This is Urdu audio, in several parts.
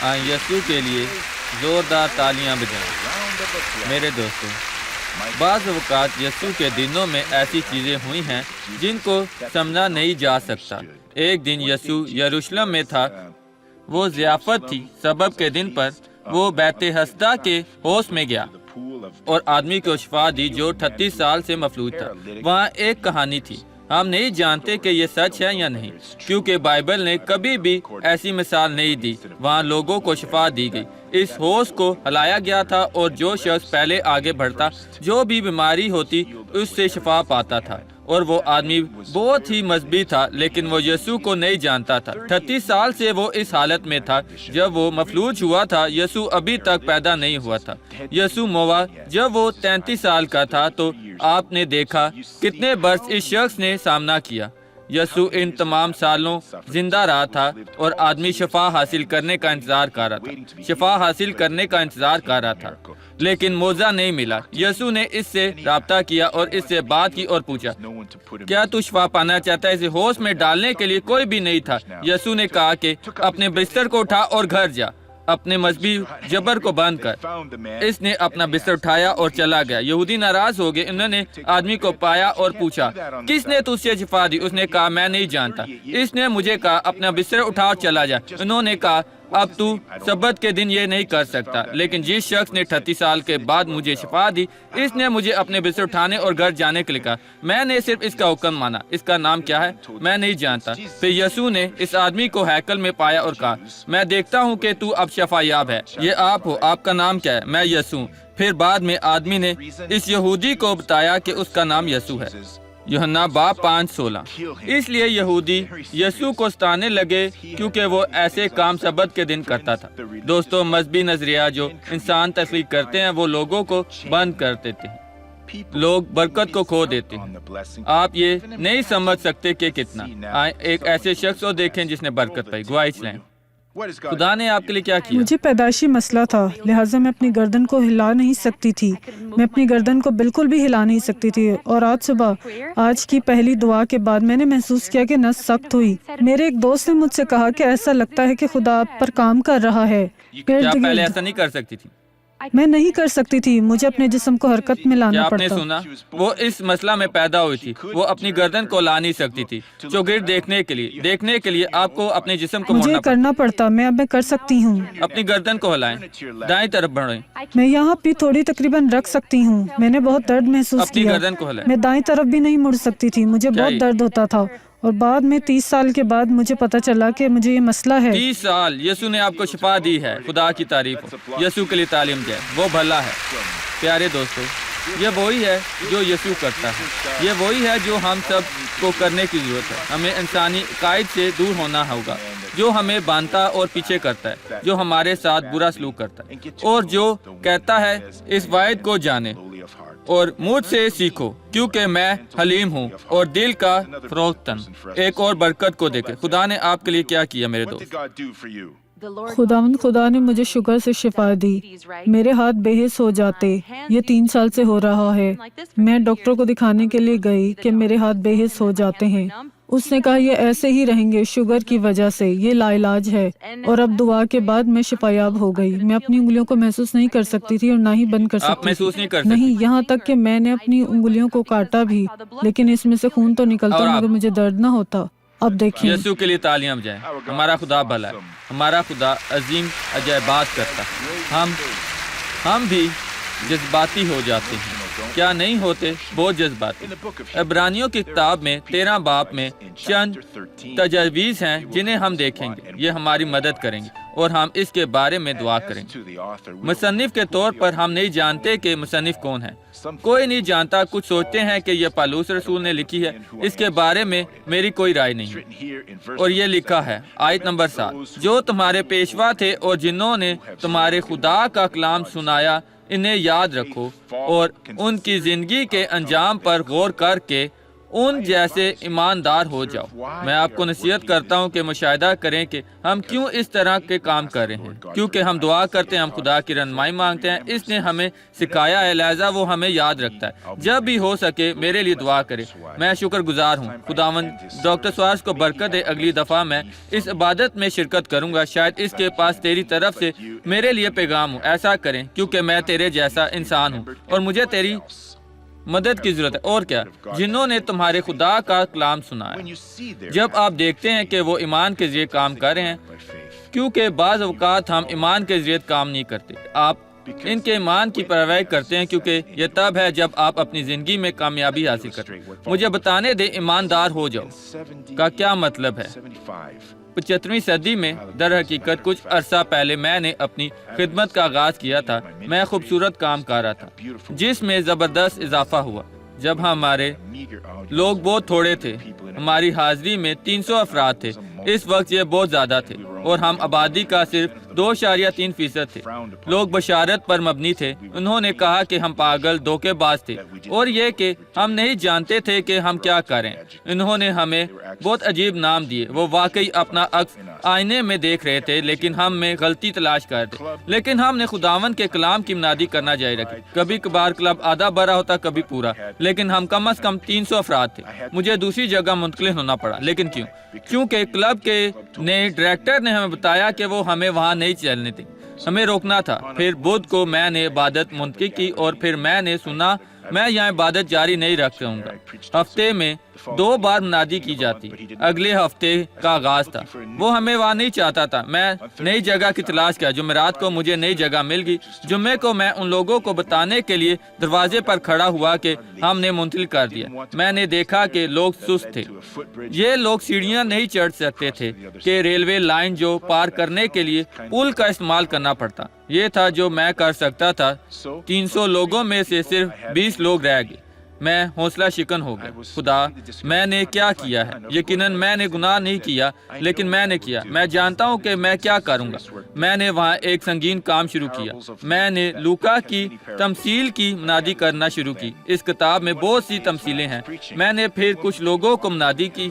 آئیں یسوع کے لیے زوردار تالیاں بجائیں۔ میرے دوستو، بعض اوقات یسوع کے دنوں میں ایسی چیزیں ہوئی ہیں جن کو سمجھا نہیں جا سکتا۔ ایک دن یسوع یروشلم میں تھا، وہ ضیافت تھی۔ سبت کے دن پر وہ بیت حسدہ کے حوض میں گیا اور آدمی کو شفا دی جو 38 سال سے مفلوج تھا۔ وہاں ایک کہانی تھی، ہم نہیں جانتے کہ یہ سچ ہے یا نہیں، کیونکہ بائبل نے کبھی بھی ایسی مثال نہیں دی۔ وہاں لوگوں کو شفا دی گئی، اس حوض کو ہلایا گیا تھا اور جو شخص پہلے آگے بڑھتا، جو بھی بیماری ہوتی، اس سے شفا پاتا تھا۔ اور وہ آدمی بہت ہی مذہبی تھا، لیکن وہ یسوع کو نہیں جانتا تھا۔ 38 سال سے وہ اس حالت میں تھا۔ جب وہ مفلوج ہوا تھا، یسوع ابھی تک پیدا نہیں ہوا تھا۔ یسوع موا جب وہ 33 سال کا تھا تو آپ نے دیکھا کتنے برس اس شخص نے سامنا کیا۔ یسوع ان تمام سالوں زندہ رہا تھا اور آدمی شفا حاصل کرنے کا انتظار کر رہا تھا، شفا حاصل کرنے کا انتظار کر رہا تھا، لیکن معجزہ نہیں ملا۔ یسوع نے اس سے رابطہ کیا اور اس سے بات کی اور پوچھا، کیا تو شفا پانا چاہتا ہے؟ اسے حوض میں ڈالنے کے لیے کوئی بھی نہیں تھا۔ یسوع نے کہا کہ اپنے بستر کو اٹھا اور گھر جا، اپنے مذہبی جبر کو بند کر۔ اس نے اپنا بستر اٹھایا اور چلا گیا۔ یہودی ناراض ہو گئے۔ انہوں نے آدمی کو پایا اور پوچھا، کس نے تجھے شفا دی؟ اس نے کہا، میں نہیں جانتا۔ اس نے مجھے کہا، اپنا بستر اٹھا اور چلا جا۔ انہوں نے کہا، اب تو سبت کے دن یہ نہیں کر سکتا، لیکن جس شخص نے 38 سال کے بعد مجھے شفا دی، اس نے مجھے اپنے بستر اٹھانے اور گھر جانے کے لیے کہا۔ میں نے صرف اس کا حکم مانا۔ اس کا نام کیا ہے؟ میں نہیں جانتا۔ پھر یسوع نے اس آدمی کو ہیکل میں پایا اور کہا، میں دیکھتا ہوں کہ تو اب شفا یاب ہے۔ یہ آپ ہو، آپ کا نام کیا ہے؟ میں یسوع۔ پھر بعد میں آدمی نے اس یہودی کو بتایا کہ اس کا نام یسوع ہے۔ یوحنا باب 5:16۔ اس لیے یہودی یسوع کو ستانے لگے کیونکہ وہ ایسے کام سبت کے دن کرتا تھا۔ دوستو، مذہبی نظریہ جو انسان تسلیم کرتے ہیں وہ لوگوں کو بند کر دیتے ہیں، لوگ برکت کو کھو دیتے ہیں۔ آپ یہ نہیں سمجھ سکتے کہ کتنا۔ آئیں ایک ایسے شخص کو دیکھیں جس نے برکت پائی، گواہی چلائیں۔ خدا نے آپ کے لیے کیا کیا؟ مجھے پیدائشی مسئلہ تھا، لہٰذا میں اپنی گردن کو ہلا نہیں سکتی تھی۔ میں اپنی گردن کو بالکل بھی ہلا نہیں سکتی تھی، اور آج صبح آج کی پہلی دعا کے بعد میں نے محسوس کیا کہ نس سخت ہوئی۔ میرے ایک دوست نے مجھ سے کہا کہ ایسا لگتا ہے کہ خدا آپ پر کام کر رہا ہے۔ کیا پہلے ایسا نہیں کر سکتی تھی؟ میں نہیں کر سکتی تھی، مجھے اپنے جسم کو حرکت میں لانا آپ نے پڑتا۔ سنا، وہ اس مسئلہ میں پیدا ہوئی تھی، وہ اپنی گردن کو لا نہیں سکتی تھی۔ چوگرد دیکھنے کے لیے آپ کو اپنے جسم کو مجھے موڑنا کرنا پڑتا۔ میں اب کر سکتی ہوں۔ اپنی گردن کو ہلائیں، دائیں طرف بڑھیں، میں یہاں بھی تھوڑی تقریباً رکھ سکتی ہوں۔ میں نے بہت درد محسوس اپنی کیا۔ گردن کو ہلائیں۔ میں دائیں طرف بھی نہیں مڑ سکتی تھی، مجھے بہت درد ہوتا تھا، اور بعد میں 30 سال کے بعد مجھے پتا چلا کہ مجھے یہ مسئلہ ہے۔ 30 سال یسوع نے آپ کو شفا دی ہے۔ خدا کی تعریف ہو۔ یسوع کے لیے تعلیم جائے، وہ بھلا ہے۔ پیارے دوستو، یہ وہی ہے جو یسوع کرتا ہے، یہ وہی ہے جو ہم سب کو کرنے کی ضرورت ہے۔ ہمیں انسانی عقائد سے دور ہونا ہوگا، جو ہمیں باندھتا اور پیچھے کرتا ہے، جو ہمارے ساتھ برا سلوک کرتا ہے، اور جو کہتا ہے اس واحد کو جانے اور مجھ سے سیکھو کیونکہ میں حلیم ہوں اور دل کا فروختن۔ ایک اور برکت کو دیکھیں، خدا نے آپ کے لیے کیا کیا میرے دوست۔ خدا نے مجھے شوگر سے شفا دی۔ میرے ہاتھ بے حس ہو جاتے، یہ 3 سال سے ہو رہا ہے۔ میں ڈاکٹر کو دکھانے کے لیے گئی کہ میرے ہاتھ بے حس ہو جاتے ہیں۔ اس نے کہا یہ ایسے ہی رہیں گے شوگر کی وجہ سے، یہ لا علاج ہے۔ اور اب دعا کے بعد میں شفایاب ہو گئی۔ میں اپنی انگلیوں کو محسوس نہیں کر سکتی تھی اور نہ ہی بند کر آپ سکتی محسوس نہیں کر تھی، سکتے؟ نہیں، یہاں تک کہ میں نے اپنی انگلیوں کو کاٹا بھی، لیکن اس میں سے خون تو نکلتا اور مگر مجھے درد نہ ہوتا۔ اب دیکھیں، یسوع کے لیے تعلیم جائیں۔ ہمارا خدا بھلا ہے، ہمارا خدا عظیم عجائبات کرتا ہے۔ ہم بھی جذباتی ہو جاتے ہیں، کیا نہیں ہوتے؟ بہت جذباتی۔ عبرانیوں کی کتاب میں 13 باب میں چند تجاویز ہیں جنہیں ہم دیکھیں گے، یہ ہماری مدد کریں گے اور ہم اس کے بارے میں دعا کریں گے۔ مصنف کے طور پر ہم نہیں جانتے کہ مصنف کون ہے، کوئی نہیں جانتا۔ کچھ سوچتے ہیں کہ یہ پالوس رسول نے لکھی ہے، اس کے بارے میں میری کوئی رائے نہیں ہے۔ اور یہ لکھا ہے آیت نمبر 7، جو تمہارے پیشوا تھے اور جنہوں نے تمہارے خدا کا کلام سنایا، انہیں یاد رکھو اور ان کی زندگی کے انجام پر غور کر کے ان جیسے ایماندار ہو جاؤ۔ میں آپ کو نصیحت کرتا ہوں کہ مشاہدہ کریں کہ ہم کیوں اس طرح کے کام کر رہے ہیں، کیونکہ ہم دعا کرتے ہیں، ہم خدا کی رہنمائی مانگتے ہیں، اس نے ہمیں سکھایا ہے، لہذا وہ ہمیں یاد رکھتا ہے۔ جب بھی ہو سکے میرے لیے دعا کرے۔ میں شکر گزار ہوں۔ خداوند ڈاکٹر سوارز کو برکت دے۔ اگلی دفعہ میں اس عبادت میں شرکت کروں گا، شاید اس کے پاس تیری طرف سے میرے لیے پیغام ہو۔ ایسا کریں کیونکہ میں تیرے جیسا انسان ہوں اور مجھے تیری مدد کی ضرورت ہے۔ اور کیا، جنہوں نے تمہارے خدا کا کلام سنا ہے۔ جب آپ دیکھتے ہیں کہ وہ ایمان کے ذریعے کام کر رہے ہیں، کیونکہ بعض اوقات ہم ایمان کے ذریعے کام نہیں کرتے، آپ ان کے ایمان کی پیروی کرتے ہیں، کیونکہ یہ تب ہے جب آپ اپنی زندگی میں کامیابی حاصل کرتے ہیں۔ مجھے بتانے دیں ایماندار ہو جاؤ کا کیا مطلب ہے۔ 75ویں صدی میں در حقیقت کچھ عرصہ پہلے میں نے اپنی خدمت کا آغاز کیا تھا۔ میں خوبصورت کام کر رہا تھا جس میں زبردست اضافہ ہوا جب ہمارے لوگ بہت تھوڑے تھے۔ ہماری حاضری میں 300 افراد تھے۔ اس وقت یہ بہت زیادہ تھے اور ہم آبادی کا صرف 2.3% تھے۔ لوگ بشارت پر مبنی تھے۔ انہوں نے کہا کہ ہم پاگل، دھوکے باز تھے اور یہ کہ ہم نہیں جانتے تھے کہ ہم کیا کریں۔ انہوں نے ہمیں بہت عجیب نام دیے۔ وہ واقعی اپنا عکس آئینے میں دیکھ رہے تھے، لیکن ہم میں غلطی تلاش کر تھے۔ لیکن ہم نے خداوند کے کلام کی منادی کرنا جاری رکھی۔ کبھی کبھار کلب آدھا بھرا ہوتا، کبھی پورا، لیکن ہم کم از کم 300 افراد تھے۔ مجھے دوسری جگہ منتقل ہونا پڑا، لیکن کیوں؟ کیونکہ کلب کے ڈائریکٹر نے ہمیں بتایا کہ وہ ہمیں وہاں نہیں چلنے دیں، ہمیں روکنا تھا۔ پھر بدھ کو میں نے عبادت منتقل کی اور پھر میں نے سنا میں یہاں عبادت جاری نہیں رکھوں گا۔ ہفتے میں 2 بار منادی کی جاتی۔ اگلے ہفتے کا آغاز تھا۔ وہ ہمیں وہاں نہیں چاہتا تھا۔ میں نئی جگہ کی تلاش کیا۔ جمعرات کو مجھے نئی جگہ مل گئی۔ جمعے کو میں ان لوگوں کو بتانے کے لیے دروازے پر کھڑا ہوا کہ ہم نے منتقل کر دیا۔ میں نے دیکھا کہ لوگ سست تھے۔ یہ لوگ سیڑھیاں نہیں چڑھ سکتے تھے کہ ریلوے لائن جو پار کرنے کے لیے پل کا استعمال کرنا پڑتا۔ یہ تھا جو میں کر سکتا تھا۔ 300 لوگوں میں سے صرف 20 لوگ رہ گئے۔ میں حوصلہ شکن ہو گیا۔ خدا، میں نے کیا کیا ہے؟ یقیناً میں نے گناہ نہیں کیا، لیکن میں نے کیا۔ میں جانتا ہوں کہ میں کیا کروں گا۔ میں نے وہاں ایک سنگین کام شروع کیا۔ میں نے لوکا کی تمثیل کی منادی کرنا شروع کی۔ اس کتاب میں بہت سی تمثیلیں ہیں۔ میں نے پھر کچھ لوگوں کو منادی کی۔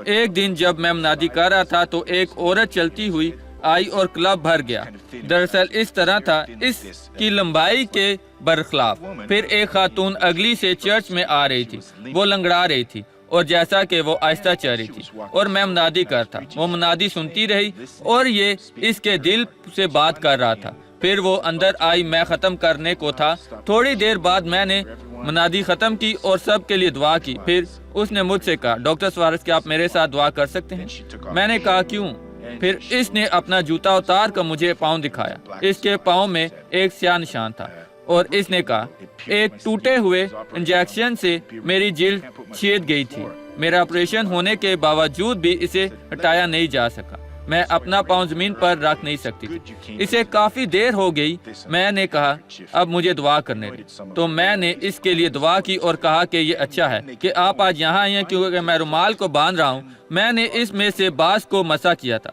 ایک دن جب میں منادی کر رہا تھا تو ایک عورت چلتی ہوئی آئی اور کلب بھر گیا۔ دراصل اس طرح تھا، اس کی لمبائی کے برخلاف۔ پھر ایک خاتون اگلی سے چرچ میں آ رہی تھی۔ وہ لنگڑا رہی تھی اور جیسا کہ وہ آہستہ چل رہی تھی اور میں منادی کرتا، وہ منادی سنتی رہی اور یہ اس کے دل سے بات کر رہا تھا۔ پھر وہ اندر آئی، میں ختم کرنے کو تھا۔ تھوڑی دیر بعد میں نے منادی ختم کی اور سب کے لیے دعا کی۔ پھر اس نے مجھ سے کہا، ڈاکٹر سوارز کیا آپ میرے ساتھ دعا کر سکتے ہیں؟ میں نے کہا کیوں؟ پھر اس نے اپنا جوتا اتار کر مجھے پاؤں دکھایا۔ اس کے پاؤں میں ایک سیاہ نشان تھا اور اس نے کہا ایک ٹوٹے ہوئے انجیکشن سے میری جلد چھید گئی تھی۔ میرا آپریشن ہونے کے باوجود بھی اسے ہٹایا نہیں جا سکا۔ میں اپنا پاؤں زمین پر رکھ نہیں سکتی تھی۔ اسے کافی دیر ہو گئی۔ میں نے کہا اب مجھے دعا کرنے دیں۔ تو میں نے اس کے لیے دعا کی اور کہا کہ یہ اچھا ہے کہ آپ آج یہاں آئے ہیں، کیونکہ میں رومال کو باندھ رہا ہوں۔ میں نے اس میں سے بعض کو مسا کیا تھا،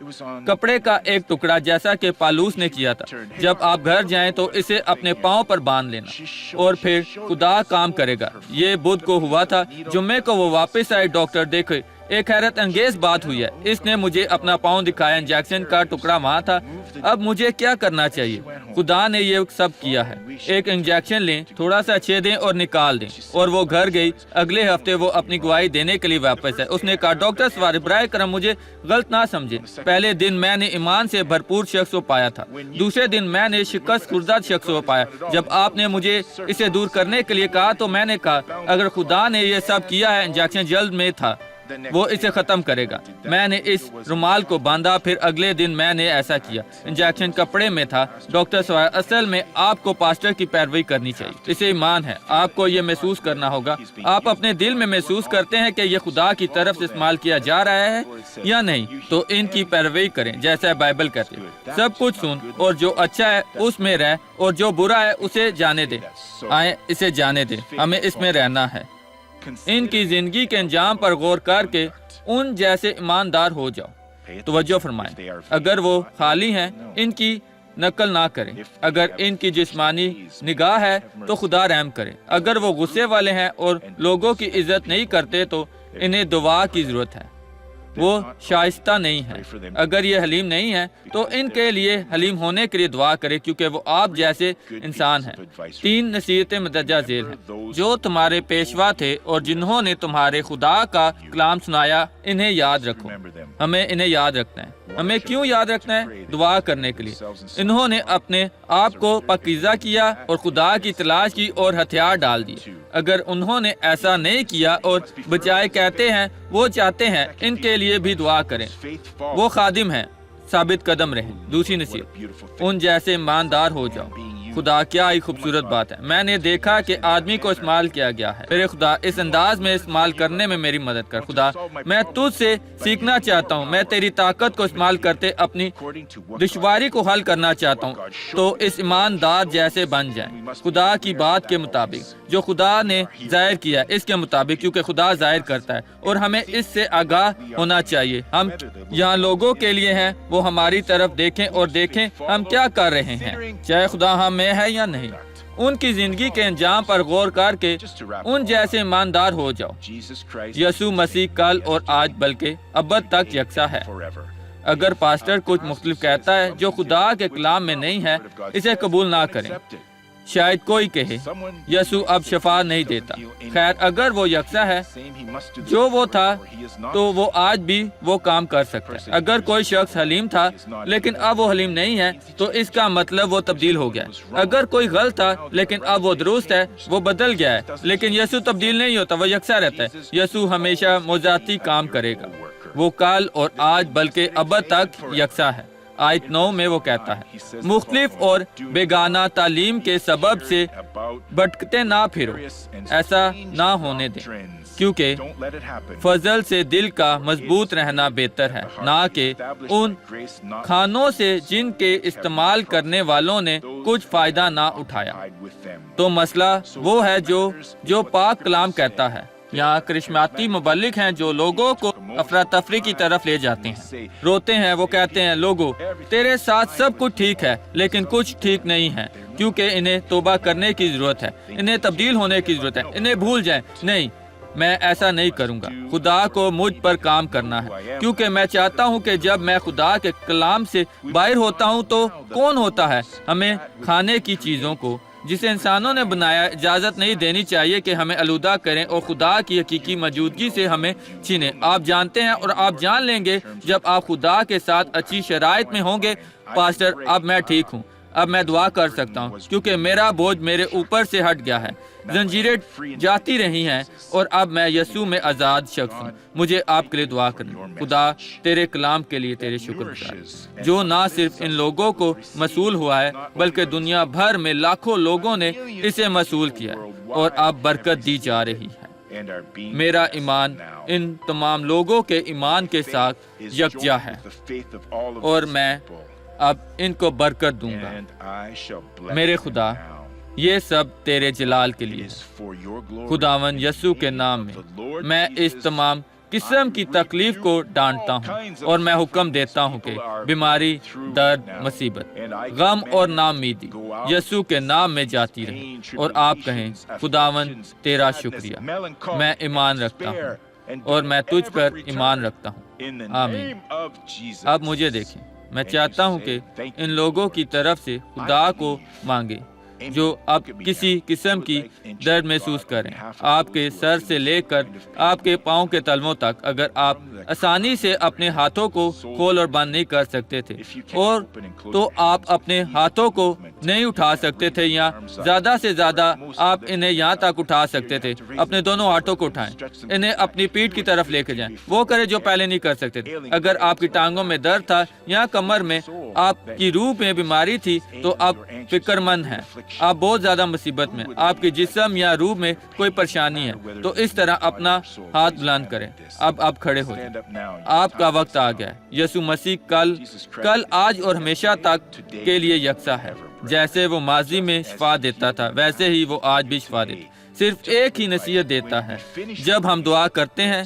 کپڑے کا ایک ٹکڑا جیسا کہ پالوس نے کیا تھا۔ جب آپ گھر جائیں تو اسے اپنے پاؤں پر باندھ لینا اور پھر خدا کام کرے گا۔ یہ بدھ کو ہوا تھا۔ جمعے کو وہ واپس آئے۔ ڈاکٹر دیکھے، ایک حیرت انگیز بات ہوئی ہے۔ اس نے مجھے اپنا پاؤں دکھایا، انجیکشن کا ٹکڑا وہاں تھا۔ اب مجھے کیا کرنا چاہیے؟ خدا نے یہ سب کیا ہے۔ ایک انجیکشن لیں، تھوڑا سا چھیدیں اور نکال دیں۔ اور وہ گھر گئی۔ اگلے ہفتے وہ اپنی گواہی دینے کے لیے واپس ہے۔ اس نے کہا ڈاکٹر سوارز برائے کرم مجھے غلط نہ سمجھے۔ پہلے دن میں نے ایمان سے بھرپور شخص کو پایا تھا، دوسرے دن میں نے شکست خوردہ شخص کو پایا۔ جب آپ نے مجھے اسے دور کرنے کے لیے کہا تو میں نے کہا اگر خدا نے یہ سب کیا ہے، انجیکشن جلد میں تھا، وہ اسے ختم کرے گا۔ میں نے اس رومال کو باندھا۔ پھر اگلے دن میں نے ایسا کیا۔ انجیکشن کپڑے میں تھا۔ ڈاکٹر سوارز اصل میں آپ کو پاسٹر کی پیروی کرنی چاہیے۔ اسے ایمان ہے۔ آپ کو یہ محسوس کرنا ہوگا۔ آپ اپنے دل میں محسوس کرتے ہیں کہ یہ خدا کی طرف سے استعمال کیا جا رہا ہے یا نہیں، تو ان کی پیروی کریں جیسا بائبل کہتی ہے۔ سب کچھ سن اور جو اچھا ہے اس میں رہ اور جو برا ہے اسے جانے دے۔ آئیں اسے جانے دیں، ہمیں اس میں رہنا ہے۔ ان کی زندگی کے انجام پر غور کر کے ان جیسے ایماندار ہو جاؤ۔ توجہ فرمائیں، اگر وہ خالی ہیں، ان کی نقل نہ کریں۔ اگر ان کی جسمانی نگاہ ہے تو خدا رحم کرے۔ اگر وہ غصے والے ہیں اور لوگوں کی عزت نہیں کرتے تو انہیں دعا کی ضرورت ہے۔ وہ شائستہ نہیں ہے۔ اگر یہ حلیم نہیں ہے تو ان کے لیے حلیم ہونے کے لیے دعا کرے، کیونکہ وہ آپ جیسے انسان ہیں۔ 3 نصیحتیں مندرجہ ذیل ہیں۔ جو تمہارے پیشوا تھے اور جنہوں نے تمہارے خدا کا کلام سنایا، انہیں یاد رکھو۔ ہمیں انہیں یاد رکھنا ہے۔ ہمیں کیوں یاد رکھنا ہے؟ دعا کرنے کے لیے۔ انہوں نے اپنے آپ کو پاکیزہ کیا اور خدا کی تلاش کی اور ہتھیار ڈال دیے۔ اگر انہوں نے ایسا نہیں کیا اور بجائے کہتے ہیں وہ چاہتے ہیں، ان کے لیے بھی دعا کریں۔ وہ خادم ہیں، ثابت قدم رہیں۔ دوسری نصیحت، ان جیسے ایماندار ہو جاؤ۔ خدا کیا ہی خوبصورت بات ہے۔ میں نے دیکھا کہ آدمی کو استعمال کیا گیا ہے۔ میرے خدا اس انداز میں استعمال کرنے میں میری مدد کر۔ خدا میں تجھ سے سیکھنا چاہتا ہوں۔ میں تیری طاقت کو استعمال کرتے اپنی دشواری کو حل کرنا چاہتا ہوں، تو اس ایماندار جیسے بن جائیں، خدا کی بات کے مطابق جو خدا نے ظاہر کیا ہے، اس کے مطابق، کیونکہ خدا ظاہر کرتا ہے اور ہمیں اس سے آگاہ ہونا چاہیے۔ ہم یہاں لوگوں کے لیے ہیں، وہ ہماری طرف دیکھیں اور دیکھیں ہم کیا کر رہے ہیں، چاہے خدا ہم میں ہے یا نہیں۔ ان کی زندگی کے انجام پر غور کر کے ان جیسے ایماندار ہو جاؤ۔ یسوع مسیح کل اور آج بلکہ ابد تک یکساں ہے۔ اگر پاسٹر کچھ مختلف کہتا ہے جو خدا کے کلام میں نہیں ہے، اسے قبول نہ کریں۔ شاید کوئی کہے یسوع اب شفا نہیں دیتا۔ خیر، اگر وہ یکساں ہے جو وہ تھا تو وہ آج بھی وہ کام کر سکتا ہے۔ اگر کوئی شخص حلیم تھا لیکن اب وہ حلیم نہیں ہے تو اس کا مطلب وہ تبدیل ہو گیا ہے۔ اگر کوئی غلط تھا لیکن اب وہ درست ہے، وہ بدل گیا ہے۔ لیکن یسوع تبدیل نہیں ہوتا، وہ یکساں رہتا ہے۔ یسوع ہمیشہ معجزاتی کام کرے گا۔ وہ کل اور آج بلکہ ابد تک یکساں ہے۔ آیت 9 میں وہ کہتا ہے، مختلف اور بیگانہ تعلیم کے سبب سے بھٹکتے نہ پھرو، ایسا نہ ہونے دیں، کیونکہ فضل سے دل کا مضبوط رہنا بہتر ہے، نہ کہ ان کھانوں سے جن کے استعمال کرنے والوں نے کچھ فائدہ نہ اٹھایا۔ تو مسئلہ وہ ہے جو پاک کلام کہتا ہے۔ یہاں کرشماتی مبلغ ہیں جو لوگوں کو افراتفری کی طرف لے جاتے ہیں، روتے ہیں۔ وہ کہتے ہیں، لوگوں تیرے ساتھ سب کچھ ٹھیک ہے لیکن کچھ ٹھیک نہیں ہے، کیونکہ انہیں توبہ کرنے کی ضرورت ہے، انہیں تبدیل ہونے کی ضرورت ہے، انہیں بھول جائیں۔ نہیں، میں ایسا نہیں کروں گا۔ خدا کو مجھ پر کام کرنا ہے، کیونکہ میں چاہتا ہوں کہ جب میں خدا کے کلام سے باہر ہوتا ہوں تو کون ہوتا ہے؟ ہمیں کھانے کی چیزوں کو جسے انسانوں نے بنایا اجازت نہیں دینی چاہیے کہ ہمیں آلودہ کریں اور خدا کی حقیقی موجودگی سے ہمیں چھینیں۔ آپ جانتے ہیں اور آپ جان لیں گے جب آپ خدا کے ساتھ اچھی شرائط میں ہوں گے، پاسٹر اب میں ٹھیک ہوں، اب میں دعا کر سکتا ہوں کیونکہ میرا بوجھ میرے اوپر سے ہٹ گیا ہے، زنجیریں جاتی رہی ہیں اور اب میں یسوع میں آزاد شخص ہوں۔ مجھے آپ کے لیے دعا کرنا۔ خدا تیرے کلام کے لیے تیرے شکر گزار، جو نہ صرف ان لوگوں کو موصول ہوا ہے بلکہ دنیا بھر میں لاکھوں لوگوں نے اسے موصول کیا ہے اور اب برکت دی جا رہی ہے۔ میرا ایمان ان تمام لوگوں کے ایمان کے ساتھ یکجا ہے اور میں اب ان کو برکت دوں گا۔ میرے خدا، یہ سب تیرے جلال کے لیے ہے۔ خداوند یسوع کے نام میں اس تمام قسم کی تکلیف کو ڈانٹتا ہوں اور میں حکم دیتا ہوں کہ بیماری، درد، مصیبت، غم اور ناامیدی یسوع کے نام میں جاتی رہے، اور آپ کہیں، خداوند تیرا شکریہ، میں ایمان رکھتا ہوں اور میں تجھ پر ایمان رکھتا ہوں۔ آمین۔ اب مجھے دیکھیں، میں چاہتا ہوں کہ ان لوگوں کی طرف سے خدا کو مانگے جو اب کسی قسم کی درد محسوس کریں، آپ کے سر سے لے کر آپ کے پاؤں کے تلووں تک۔ اگر آپ آسانی سے اپنے ہاتھوں کو کھول اور بند نہیں کر سکتے تھے اور تو آپ اپنے ہاتھوں کو نہیں اٹھا سکتے تھے، یا زیادہ سے زیادہ آپ انہیں یہاں تک اٹھا سکتے تھے، اپنے دونوں ہاتھوں کو اٹھائیں، انہیں اپنی پیٹھ کی طرف لے کے جائیں، وہ کریں جو پہلے نہیں کر سکتے تھے۔ اگر آپ کی ٹانگوں میں درد تھا یا کمر میں، آپ کی روح میں بیماری تھی، تو آپ فکر مند ہیں، آپ بہت زیادہ مصیبت میں، آپ کے جسم یا روح میں کوئی پریشانی ہے، تو اس طرح اپنا ہاتھ بلند کریں۔ اب آپ کھڑے ہو جائیں، آپ کا وقت آ گیا ہے۔ یسوع مسیح کل، آج اور ہمیشہ تک کے لیے یکساں ہے۔ جیسے وہ ماضی میں شفا دیتا تھا ویسے ہی وہ آج بھی شفا دیتا ہے۔ صرف ایک ہی نصیحت دیتا ہے، جب ہم دعا کرتے ہیں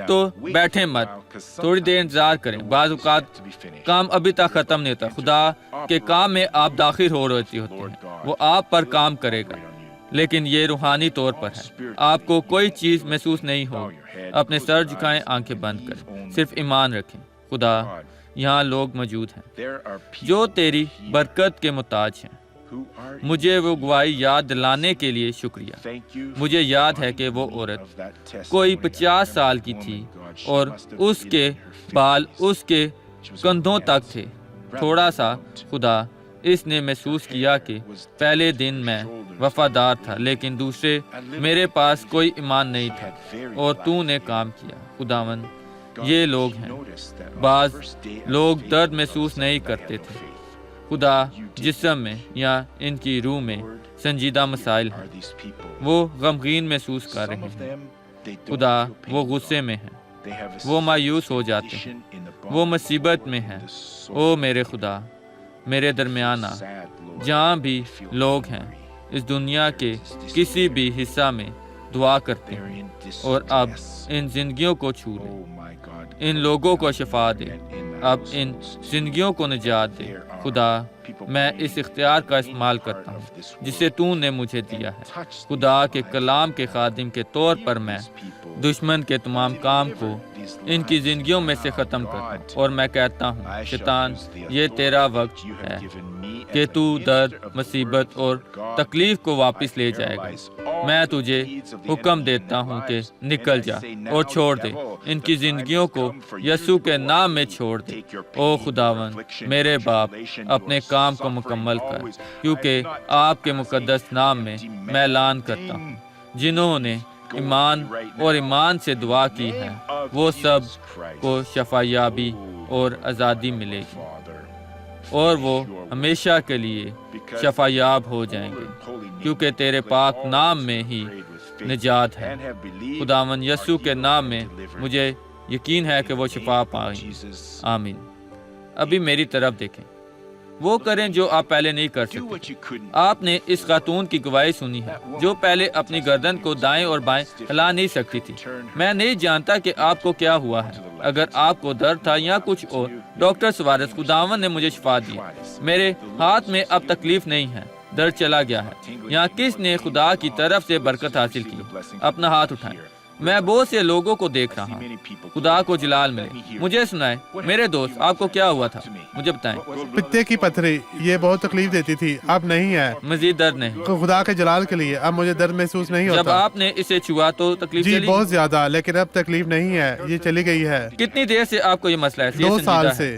تو بیٹھیں مت، تھوڑی دیر انتظار کریں۔ بعض اوقات کام ابھی تک ختم نہیں ہوتا۔ خدا کے کام میں آپ داخل ہو رہے ہوتے ہیں، وہ آپ پر کام کرے گا، لیکن یہ روحانی طور پر ہے۔ آپ کو کوئی چیز محسوس نہیں ہوگی۔ اپنے سر جھکائیں، آنکھیں بند کریں، صرف ایمان رکھیں۔ خدا، یہاں لوگ موجود ہیں جو تیری برکت کے محتاج ہیں۔ مجھے وہ گواہی یاد دلانے کے لیے شکریہ۔ مجھے یاد ہے کہ وہ عورت کوئی 50 سال کی تھی اور اس کے بال اس کے کندھوں تک تھے۔ تھوڑا سا خدا، اس نے محسوس کیا کہ پہلے دن میں وفادار تھا، لیکن دوسرے میرے پاس کوئی ایمان نہیں تھا، اور تو نے کام کیا۔ خداوند، یہ لوگ ہیں، بعض لوگ درد محسوس نہیں کرتے تھے، خدا، جسم میں یا ان کی روح میں سنجیدہ مسائل ہیں، وہ غمگین محسوس کر رہے ہیں، خدا، وہ غصے میں ہیں، وہ مایوس ہو جاتے ہیں، وہ مصیبت میں ہیں۔ او میرے خدا، میرے درمیان آ، جہاں بھی لوگ ہیں اس دنیا کے کسی بھی حصہ میں دعا کرتے ہیں، اور اب ان زندگیوں کو چھو لے، ان لوگوں کو شفا دے، اب ان زندگیوں کو نجات دے۔ خدا، میں اس اختیار کا استعمال کرتا ہوں جسے تو نے مجھے دیا ہے۔ خدا کے کلام کے خادم کے طور پر میں دشمن کے تمام کام کو ان کی زندگیوں میں سے ختم کرتا ہوں، اور میں کہتا ہوں، شیطان، یہ تیرا وقت ہے کہ تو درد، مصیبت اور تکلیف کو واپس لے جائے گا۔ میں تجھے حکم دیتا ہوں کہ نکل جا اور چھوڑ دے، ان کی زندگیوں کو یسوع کے نام میں چھوڑ دے۔ او خداوند، میرے باپ، اپنے کام کو مکمل کر، کیونکہ آپ کے مقدس نام میں میں اعلان کرتا ہوں، جنہوں نے ایمان اور ایمان سے دعا کی ہے، وہ سب کو شفا یابی اور آزادی ملے گی، اور وہ ہمیشہ کے لیے شفا یاب ہو جائیں گے، کیونکہ تیرے پاک نام میں ہی نجات ہے۔ خداوند یسوع کے نام میں مجھے یقین ہے کہ وہ شفا پائیں۔ آمین۔ ابھی میری طرف دیکھیں، وہ کریں جو آپ پہلے نہیں کر سکتے۔ آپ نے اس خاتون کی گواہی سنی ہے جو پہلے اپنی گردن کو دائیں اور بائیں ہلا نہیں سکتی تھی۔ میں نہیں جانتا کہ آپ کو کیا ہوا ہے، اگر آپ کو درد تھا یا کچھ اور۔ ڈاکٹر سوارس، خداوند نے مجھے شفا دی، میرے ہاتھ میں اب تکلیف نہیں ہے، درد چلا گیا ہے۔ یہاں کس نے خدا کی طرف سے برکت حاصل کی؟ اپنا ہاتھ اٹھائیں۔ میں بہت سے لوگوں کو دیکھ رہا ہوں، خدا کو جلال ملے۔ مجھے سنائیں، میرے دوست، آپ کو کیا ہوا تھا؟ مجھے بتائیں۔ پتے کی پتھری، یہ بہت تکلیف دیتی تھی، اب نہیں ہے۔ مزید درد نہیں؟ خدا کے جلال کے لیے اب مجھے درد محسوس نہیں ہوتا۔ جب آپ نے اسے چھوا تو تکلیف جی چلی؟ بہت زیادہ، لیکن اب تکلیف نہیں ہے، یہ چلی گئی ہے۔ کتنی دیر سے آپ کو یہ مسئلہ ہے؟ 2 سال سے۔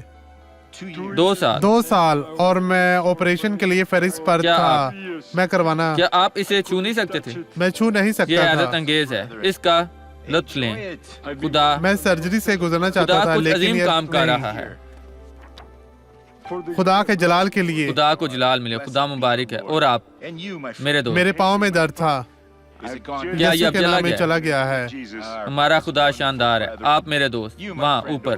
2 سال؟ 2 سال، اور میں آپریشن کے لیے فہرست پر کیا تھا، میں کروانا۔ کیا آپ اسے چھو نہیں سکتے تھے؟ میں چھو نہیں یہ سکتا حیرت تھا۔ انگیز ہے، اس کا لطف لیں۔ خدا میں سرجری سے گزرنا چاہتا خدا تھا، کچھ لیکن عظیم یہ کام کر نہیں۔ رہا ہے۔ خدا کے جلال کے لیے۔ خدا کو جلال ملے، خدا مبارک ہے۔ اور آپ، میرے دوست، میرے پاؤں میں درد تھا، کیا یہ یسوع اب کے چلا نام میں گیا؟ چلا گیا ہے۔ ہمارا خدا شاندار ہے۔ آپ میرے دوست، وہاں اوپر،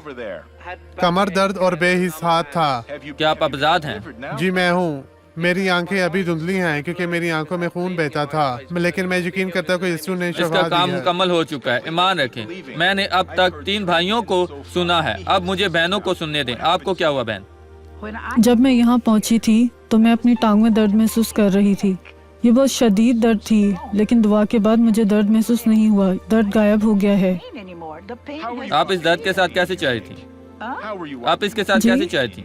کمر درد اور بے حس ہاتھ تھا۔ کیا آپ آزاد ہیں؟ جی میں ہوں۔ میری آنکھیں ابھی دھندلی ہیں کیونکہ میری آنکھوں میں خون بہتا تھا، لیکن میں یقین کرتا ہوں کہ یسوع نے اس کا شفا کام دی ہے۔ مکمل ہو چکا ہے، ایمان رکھیں۔ میں نے اب تک 3 بھائیوں کو سنا ہے، اب مجھے بہنوں کو سننے دیں۔ آپ کو کیا ہوا بہن؟ جب میں یہاں پہنچی تھی تو میں اپنی ٹانگ میں درد محسوس کر رہی تھی۔ یہ بہت شدید درد تھی، لیکن دعا کے بعد مجھے درد محسوس نہیں ہوا، درد غائب ہو گیا ہے۔ آپ اس درد کے ساتھ کیسے چل رہی تھی؟ آپ اس کے ساتھ جی؟ کیسے چل رہی تھی؟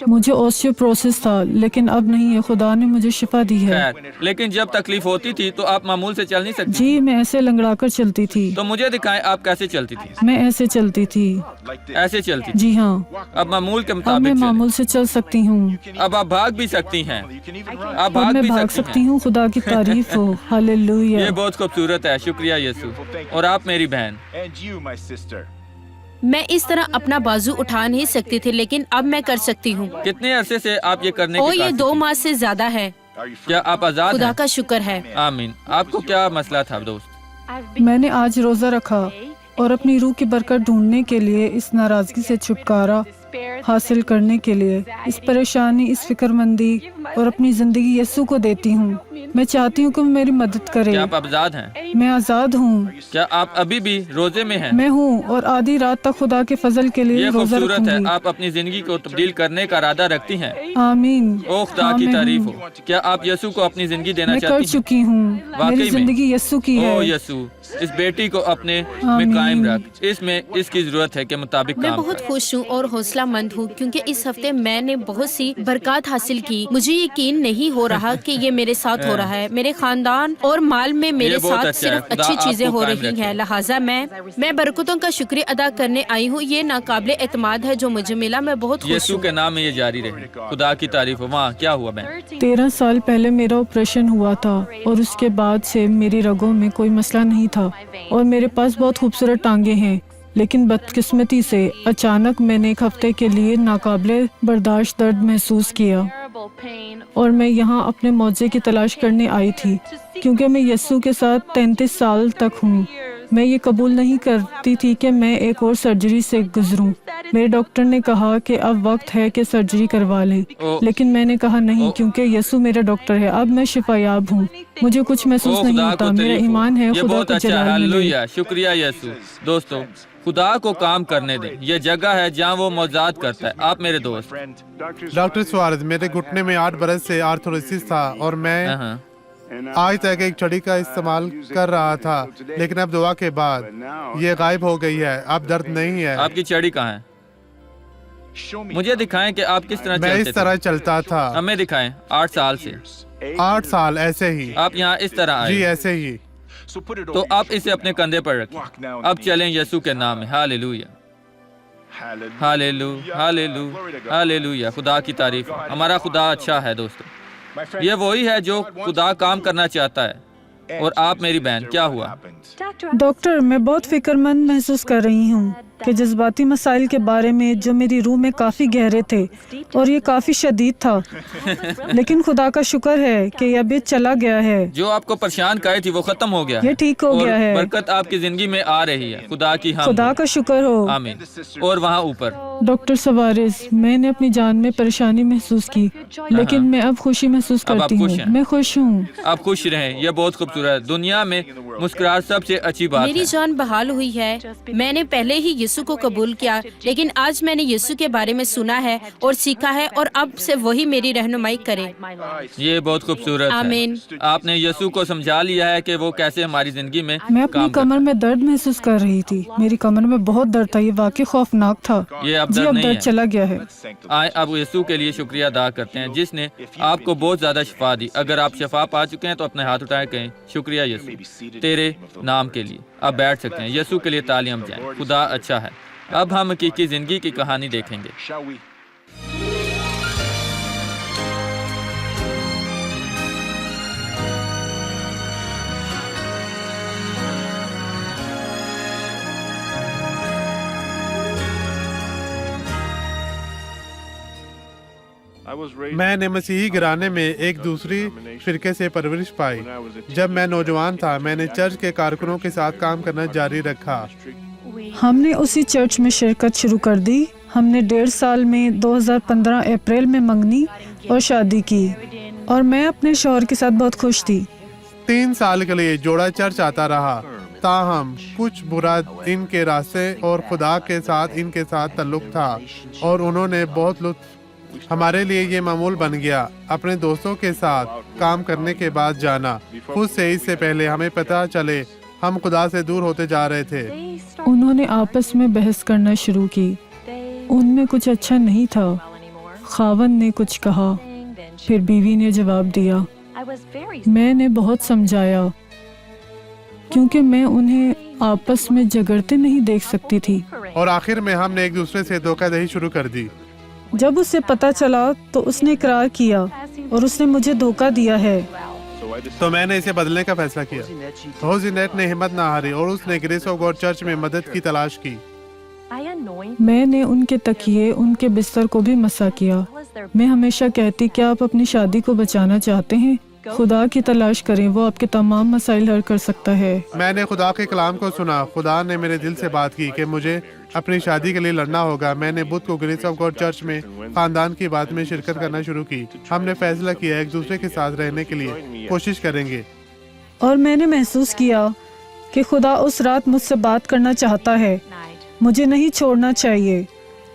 مجھے اوسٹیوپروسس تھا، لیکن اب نہیں ہے، خدا نے مجھے شفا دی ہے۔ خیر، لیکن جب تکلیف ہوتی تھی تو آپ معمول سے چل نہیں سکتی؟ جی میں ایسے لنگڑا کر چلتی تھی۔ تو مجھے دکھائیں آپ کیسے چلتی تھی؟ میں ایسے چلتی تھی۔ ایسے چلتی تھی؟ جی ہاں، اب معمول کے اب میں مطابق چلیں۔ معمول سے چل سکتی ہوں، اب آپ بھاگ بھی سکتی ہیں، آپ اب بھاگ میں بھی بھاگ سکتی سکتی ہیں۔ ہوں۔ خدا کی تعریف ہو، ہاللویا۔ یہ بہت خوبصورت ہے، شکریہ یسوع۔ اور آپ میری بہن، میں اس طرح اپنا بازو اٹھا نہیں سکتی تھی، لیکن اب میں کر سکتی ہوں۔ کتنے عرصے سے آپ یہ کرنے او کے یہ قاصد 2 تھی؟ ماہ سے زیادہ ہے۔ کیا آپ آزاد خدا ہیں؟ کا شکر ہے۔ آمین۔ آپ کو کیا مسئلہ تھا دوست؟ میں نے آج روزہ رکھا اور اپنی روح کی برکت ڈھونڈنے کے لیے اس ناراضگی سے چھٹکارا حاصل کرنے کے لیے اس پریشانی، اس فکر مندی اور اپنی زندگی یسوع کو دیتی ہوں۔ میں چاہتی ہوں کہ وہ میری مدد کرے۔ کیا آپ آزاد ہیں؟ میں آزاد ہوں۔ کیا آپ ابھی بھی روزے میں ہیں؟ میں ہوں اور آدھی رات تک خدا کے فضل کے لیے یہ روزہ خوبصورت رکھوں ہے۔ گی۔ آپ اپنی زندگی کو تبدیل کرنے کا ارادہ رکھتی ہیں۔ آمین۔ او خدا ہاں، کی میں تعریف ہوں۔ ہو۔ کیا آپ یسوع کو اپنی زندگی دینا میں کر چاہتی ہیں؟ چکی ہوں۔ واقعی میری میں؟ زندگی یسوع کی ہے۔ او یسوع، اس بیٹی کو اپنے میں آمین۔ قائم رکھ۔ اس میں اس کی ضرورت ہے کہ مطابق میں کام بہت کر۔ خوش ہوں اور حوصلہ مند ہوں کیونکہ اس ہفتے میں نے بہت سی برکات حاصل کی۔ مجھے یقین نہیں ہو رہا کہ یہ میرے ساتھ ہو رہا ہے۔ میرے خاندان اور مال میں میرے یہ بہت ساتھ اچھا ہے۔ صرف خدا اچھی آپ چیزیں کو ہو قائم رہی رکھے۔ ہیں، لہٰذا میں برکتوں کا شکریہ ادا کرنے آئی ہوں۔ یہ ناقابل اعتماد ہے جو مجھے ملا۔ میں بہت خوش یسوع ہوں۔ کے نام میں یہ جاری رہے۔ خدا کی تعریف ہو۔ وہاں کیا ہوا بہن؟ 13 سال پہلے میرا آپریشن ہوا تھا اور اس کے بعد سے میری رگوں میں کوئی مسئلہ نہیں تھا اور میرے پاس بہت خوبصورت ٹانگیں ہیں، لیکن بدقسمتی سے اچانک میں نے ایک ہفتے کے لیے ناقابل برداشت درد محسوس کیا اور میں یہاں اپنے معجزے کی تلاش کرنے آئی تھی کیونکہ میں یسوع کے ساتھ 33 سال تک ہوں۔ میں یہ قبول نہیں کرتی تھی کہ میں ایک اور سرجری سے گزروں۔ میرے ڈاکٹر نے کہا کہ اب وقت ہے کہ سرجری کروا لیں، لیکن میں نے کہا نہیں کیونکہ یسوع میرا ڈاکٹر ہے۔ اب میں شفا یاب ہوں، مجھے کچھ محسوس او نہیں خدا ہوتا۔ کو میرا تعریف ہو۔ ایمان ہے یہ خدا بہت کو اچھا ہے۔ جلال ملے۔ ہلیلویا، شکریہ یسوع۔ دوستو، خدا کو کام کرنے دیں۔ یہ جگہ ہے جہاں وہ معجزات کرتا ہے۔ آپ میرے دوست۔ ڈاکٹر سوارز، میرے گھٹنے میں 8 برس سے آرتھروسس تھا اور میں ہاں۔ آج تک ایک چھڑی کا استعمال کر رہا تھا، لیکن اب دعا کے بعد یہ غائب ہو گئی ہے۔ اب درد نہیں ہے۔ آپ کی چڑی کہاں ہے؟ مجھے دکھائیں کہ آپ کس طرح میں چلتے اس تھے۔ طرح چلتا تھا ہمیں دکھائیں۔ 8 سال سے 8 سال ایسے ہی۔ آپ یہاں اس طرح جی آئے، ایسے ہی۔ تو آپ اسے اپنے کندھے پر رکھیں۔ اب چلیں یسوع کے نام میں۔ ہاللویا، ہاللو، ہاللو، ہاللویا۔ خدا کی تعریف ہو۔ ہمارا خدا اچھا ہے دوستو۔ یہ وہی ہے جو خدا کام کرنا چاہتا ہے۔ اور آپ میری بہن، کیا ہوا؟ ڈاکٹر، میں بہت فکر مند محسوس کر رہی ہوں کہ جذباتی مسائل کے بارے میں جو میری روح میں کافی گہرے تھے اور یہ کافی شدید تھا، لیکن خدا کا شکر ہے کہ یہ اب چلا گیا ہے۔ جو آپ کو پریشان کرے تھی وہ ختم ہو گیا ہے۔ یہ ٹھیک ہو گیا ہے۔ اور برکت آپ کی زندگی میں آ رہی ہے۔ خدا کی حمد خدا ہو۔ کا شکر ہو۔ آمین۔ اور وہاں اوپر ڈاکٹر سوارز، میں نے اپنی جان میں پریشانی محسوس کی، لیکن میں اب خوشی محسوس اب آپ کرتی خوش ہوں۔ ہیں۔ میں خوش ہوں۔ آپ خوش رہیں، یہ بہت خوبصورت ہے۔ دنیا میں مسکراہٹ سب سے اچھی بات میری ہے۔ جان بحال ہوئی ہے۔ میں نے پہلے ہی یسوع کو قبول کیا، لیکن آج میں نے یسوع کے بارے میں سنا ہے اور سیکھا ہے اور اب سے وہی میری رہنمائی کرے۔ یہ بہت خوبصورت ہے۔ آمین۔ آپ نے یسوع کو سمجھا لیا ہے کہ وہ کیسے ہماری زندگی میں میں اپنی کام کمر میں درد محسوس کر رہی تھی۔ میری کمر میں بہت درد تھا، یہ واقعی خوفناک تھا۔ یہ اب جی درد اب نہیں درد ہے۔ چلا گیا ہے۔ آئیں اب یسوع کے لیے شکریہ ادا کرتے ہیں جس نے آپ کو بہت زیادہ شفا دی۔ اگر آپ شفا پا چکے ہیں تو اپنے ہاتھ اٹھائے کہیں شکریہ یسوع تیرے نام کے لیے۔ آپ بیٹھ سکتے ہیں۔ یسوع کے لیے تعلیم جائیں۔ خدا اچھا ہے۔ اب ہم حقیقی زندگی کی کہانی دیکھیں گے۔ میں نے مسیحی گھرانے میں ایک دوسری فرقے سے پرورش پائی۔ جب میں نوجوان تھا، میں نے چرچ کے کارکنوں کے ساتھ کام کرنا جاری رکھا۔ ہم نے اسی چرچ میں شرکت شروع کر دی۔ ہم نے 1.5 سال میں 2015 اپریل میں منگنی اور شادی کی اور میں اپنے شوہر کے ساتھ بہت خوش تھی۔ 3 سال کے لیے جوڑا چرچ آتا رہا، تاہم کچھ برا ان کے راستے اور خدا کے ساتھ ان کے ساتھ تعلق تھا اور انہوں نے بہت لطف۔ ہمارے لیے یہ معمول بن گیا اپنے دوستوں کے ساتھ کام کرنے کے بعد جانا، خود سے اس سے پہلے ہمیں پتہ چلے ہم خدا سے دور ہوتے جا رہے تھے۔ انہوں نے آپس میں بحث کرنا شروع کی۔ ان میں کچھ اچھا نہیں تھا۔ خاوند نے کچھ کہا، پھر بیوی نے جواب دیا۔ میں نے بہت سمجھایا کیونکہ میں انہیں آپس میں جھگڑتے نہیں دیکھ سکتی تھی۔ اور آخر میں ہم نے ایک دوسرے سے دھوکہ دہی شروع کر دی۔ جب اسے پتہ چلا تو اس نے اقرار کیا اور اس نے مجھے دھوکہ دیا ہے۔ تو میں نے اسے بدلنے کا فیصلہ کیا۔ ہوزی نیٹ نے ہمت نہ ہاری اور اس نے گریس آف گاڈ چرچ میں مدد کی تلاش کی۔ میں نے ان کے تکیے، ان کے بستر کو بھی مسا کیا۔ میں ہمیشہ کہتی کہ آپ اپنی شادی کو بچانا چاہتے ہیں، خدا کی تلاش کریں، وہ آپ کے تمام مسائل حل کر سکتا ہے۔ میں نے خدا کے کلام کو سنا۔ خدا نے میرے دل سے بات کی کہ مجھے اپنی شادی کے لیے لڑنا ہوگا۔ میں نے بدھ کو گریس آف گاڈ چرچ میں خاندان کی بات میں شرکت کرنا شروع کی۔ ہم نے فیصلہ کیا ایک دوسرے کے ساتھ رہنے کے لیے کوشش کریں گے۔ اور میں نے محسوس کیا کہ خدا اس رات مجھ سے بات کرنا چاہتا ہے۔ مجھے نہیں چھوڑنا چاہیے۔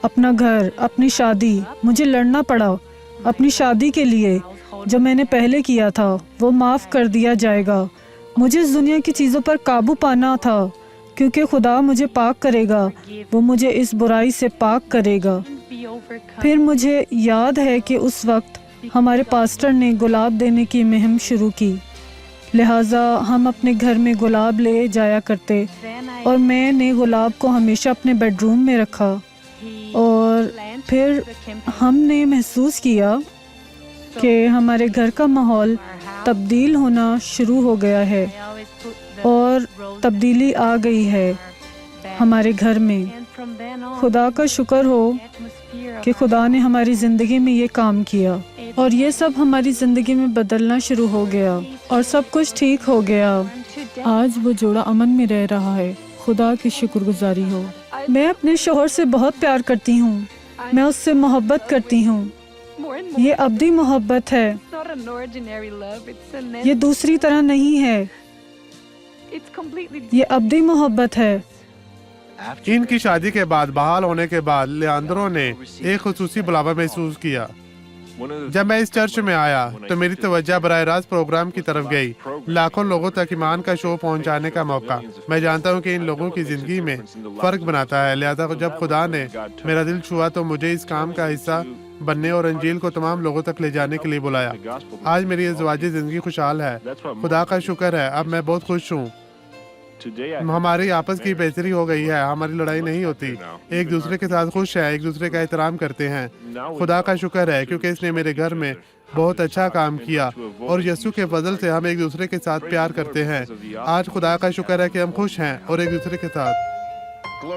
اپنا گھر، اپنی شادی، مجھے لڑنا پڑا اپنی شادی کے لیے جو میں نے پہلے کیا تھا، وہ معاف کر دیا جائے گا۔ مجھے اس دنیا کی چیزوں پر قابو پانا تھا کیونکہ خدا مجھے پاک کرے گا، وہ مجھے اس برائی سے پاک کرے گا۔ پھر مجھے یاد ہے کہ اس وقت ہمارے پاسٹر نے گلاب دینے کی مہم شروع کی، لہٰذا ہم اپنے گھر میں گلاب لے جایا کرتے، اور میں نے گلاب کو ہمیشہ اپنے بیڈ روم میں رکھا۔ اور پھر ہم نے محسوس کیا کہ ہمارے گھر کا ماحول تبدیل ہونا شروع ہو گیا ہے، اور تبدیلی آ گئی ہے ہمارے گھر میں۔ خدا کا شکر ہو کہ خدا نے ہماری زندگی میں یہ کام کیا، اور یہ سب ہماری زندگی میں بدلنا شروع ہو گیا، اور سب کچھ ٹھیک ہو گیا۔ آج وہ جوڑا امن میں رہ رہا ہے، خدا کی شکر گزاری ہو۔ میں اپنے شوہر سے بہت پیار کرتی ہوں، میں اس سے محبت کرتی ہوں۔ یہ ابدی محبت ہے، یہ دوسری طرح نہیں ہے، یہ ابدی محبت ہے۔ ان کی شادی کے بعد بحال ہونے کے بعد لیاندرو نے ایک خصوصی بلاوا محسوس کیا۔ جب میں اس چرچ میں آیا تو میری توجہ براہ راست پروگرام کی طرف گئی، لاکھوں لوگوں تک ایمان کا شو پہنچانے کا موقع۔ میں جانتا ہوں کہ ان لوگوں کی زندگی میں فرق بناتا ہے، لہذا جب خدا نے میرا دل چھوا تو مجھے اس کام کا حصہ بننے اور انجیل کو تمام لوگوں تک لے جانے کے لیے بلایا۔ آج میری ازدواجی زندگی خوشحال ہے، خدا کا شکر ہے۔ اب میں بہت خوش ہوں، ہماری آپس کی بہتری ہو گئی ہے، ہماری لڑائی نہیں ہوتی، ایک دوسرے کے ساتھ خوش ہے، ایک دوسرے کا احترام کرتے ہیں۔ خدا کا شکر ہے کیونکہ اس نے میرے گھر میں بہت اچھا کام کیا، اور یسوع کے فضل سے ہم ایک دوسرے کے ساتھ پیار کرتے ہیں۔ آج خدا کا شکر ہے کہ ہم خوش ہیں اور ایک دوسرے کے ساتھ۔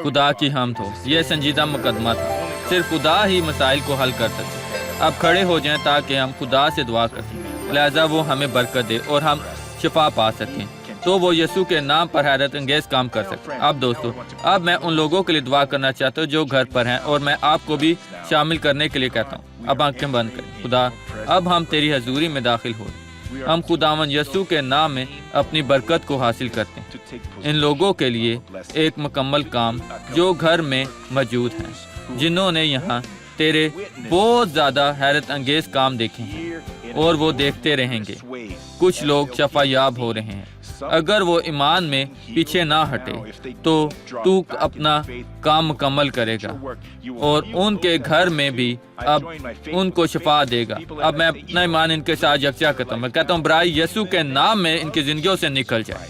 خدا کی حمد ہو، یہ سنجیدہ مقدمہ تھا، صرف خدا ہی مسائل کو حل کر سکتے۔ اب کھڑے ہو جائیں تاکہ ہم خدا سے دعا کر سکیں، لہذا وہ ہمیں برکت دے اور ہم شفا پا سکیں، تو وہ یسوع کے نام پر حیرت انگیز کام کر سکتے۔ اب دوستو، اب میں ان لوگوں کے لیے دعا کرنا چاہتا ہوں جو گھر پر ہیں، اور میں آپ کو بھی شامل کرنے کے لیے کہتا ہوں۔ اب آنکھیں بند کریں۔ خدا، اب ہم تیری حضوری میں داخل ہو، ہم خداوند یسوع کے نام میں اپنی برکت کو حاصل کرتے ہیں ان لوگوں کے لیے ایک مکمل کام جو گھر میں موجود ہیں، جنہوں نے یہاں تیرے بہت زیادہ حیرت انگیز کام دیکھے ہیں اور وہ دیکھتے رہیں گے۔ کچھ لوگ شفا یاب ہو رہے ہیں۔ اگر وہ ایمان میں پیچھے نہ ہٹے تو تو اپنا کام مکمل کرے گا اور ان کے گھر میں بھی اب ان کو شفا دے گا۔ اب میں اپنا ایمان ان کے ساتھ یکجا کرتا ہوں، میں کہتا ہوں برائے یسوع کے نام میں ان کی زندگیوں سے نکل جائے۔